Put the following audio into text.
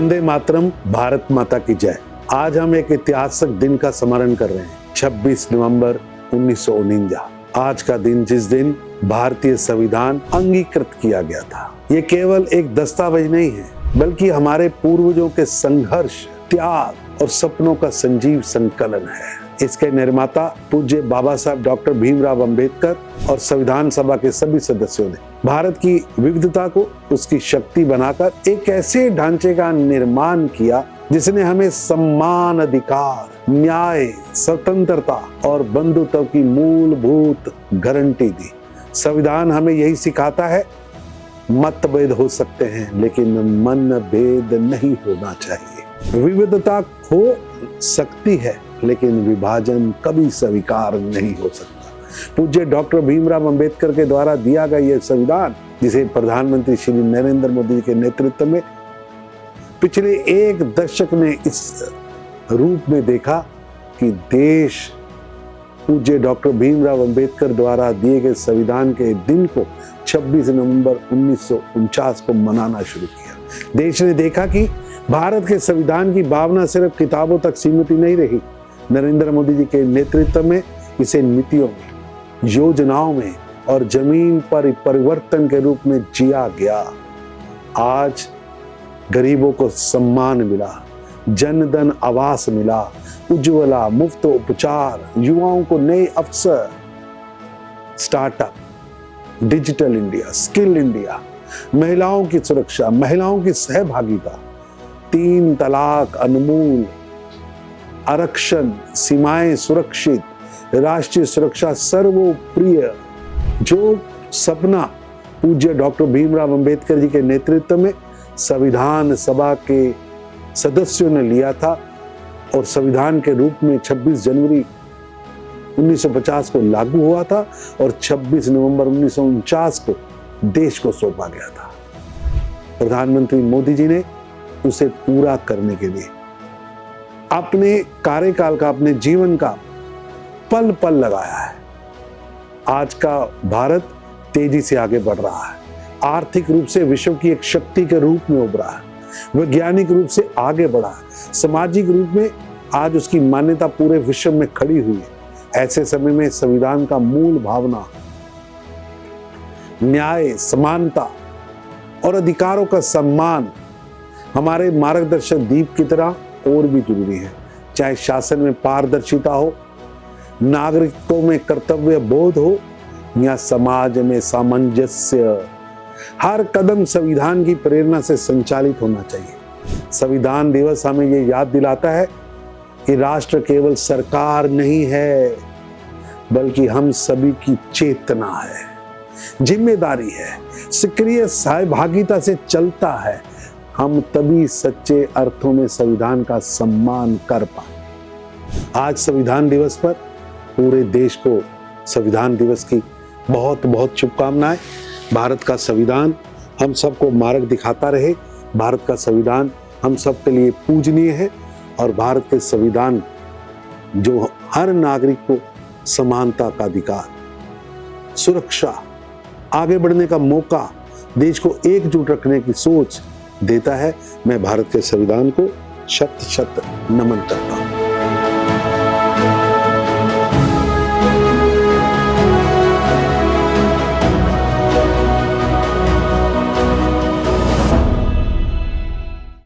वंदे मातरम, भारत माता की जय। आज हम एक ऐतिहासिक दिन का स्मरण कर रहे हैं, 26 नवंबर 1949। आज का दिन, जिस दिन भारतीय संविधान अंगीकृत किया गया था, ये केवल एक दस्तावेज नहीं है, बल्कि हमारे पूर्वजों के संघर्ष, त्याग और सपनों का संजीव संकलन है। इसके निर्माता पूज्य बाबा साहब डॉक्टर भीमराव अंबेडकर और संविधान सभा के सभी सदस्यों ने भारत की विविधता को उसकी शक्ति बनाकर एक ऐसे ढांचे का निर्माण किया जिसने हमें सम्मान, अधिकार, न्याय, स्वतंत्रता और बंधुत्व की मूलभूत गारंटी दी। संविधान हमें यही सिखाता है, मतभेद हो सकते हैं लेकिन मनभेद नहीं होना चाहिए। विविधता हो सकती है लेकिन विभाजन कभी स्वीकार नहीं हो सकता। पूज्य डॉक्टर भीमराव अंबेडकर के द्वारा दिया गया यह संविधान, जिसे प्रधानमंत्री श्री नरेंद्र मोदी के नेतृत्व में पिछले एक दशक में इस रूप में देखा कि देश पूज्य डॉक्टर भीमराव अंबेडकर द्वारा दिए गए संविधान के दिन को 26 नवंबर 1949 को मनाना शुरू किया। देश ने देखा कि भारत के संविधान की भावना सिर्फ किताबों तक सीमित नहीं रही। नरेंद्र मोदी जी के नेतृत्व में इसे नीतियों में, योजनाओं में और जमीन पर परिवर्तन के रूप में जिया गया। आज गरीबों को सम्मान मिला, जनधन आवास मिला, उज्ज्वला, मुफ्त उपचार, युवाओं को नए अवसर, startup, digital India, skill India, महिलाओं की सुरक्षा, महिलाओं की सहभागिता, 3 तलाक उन्मूलन, आरक्षण, सीमाएं सुरक्षित, राष्ट्रीय सुरक्षा सर्वोप्रिय। जो सपना पूज्य डॉक्टर भीमराव अंबेडकर जी के नेतृत्व में संविधान सभा के सदस्यों ने लिया था और संविधान के रूप में 26 जनवरी 1950 को लागू हुआ था और 26 नवंबर 1949 को देश को सौंपा गया था। प्रधानमंत्री मोदी जी ने उसे पूरा करने के लिए अपने कार्यकाल का, अपने जीवन का पल पल लगाया है। आज का भारत तेजी से आगे बढ़ रहा है, आर्थिक रूप से विश्व की एक शक्ति के रूप में उभरा है, वैज्ञानिक रूप से आगे बढ़ा है, सामाजिक रूप में आज उसकी मान्यता पूरे विश्व में खड़ी हुई है। ऐसे समय में संविधान का मूल भावना, न्याय, समानता और अधिकारों का सम्मान हमारे मार्गदर्शक दीप की तरह और भी जरूरी है। चाहे शासन में पारदर्शिता हो, नागरिकों में कर्तव्य बोध हो या समाज में सामंजस्य, हर कदम संविधान की प्रेरणा से संचालित होना चाहिए। संविधान दिवस हमें यह याद दिलाता है कि राष्ट्र केवल सरकार नहीं है, बल्कि हम सभी की चेतना है, जिम्मेदारी है, सक्रिय सहभागिता से चलता है। हम तभी सच्चे अर्थों में संविधान का सम्मान कर पाए। आज संविधान दिवस पर पूरे देश को संविधान दिवस की बहुत बहुत शुभकामनाएं। भारत का संविधान हम सबको मार्ग दिखाता रहे। भारत का संविधान हम सब के लिए पूजनीय है और भारत के संविधान जो हर नागरिक को समानता का अधिकार, सुरक्षा, आगे बढ़ने का मौका, देश को एकजुट रखने की सोच देता है। मैं भारत के संविधान को शत शत नमन करता हूं।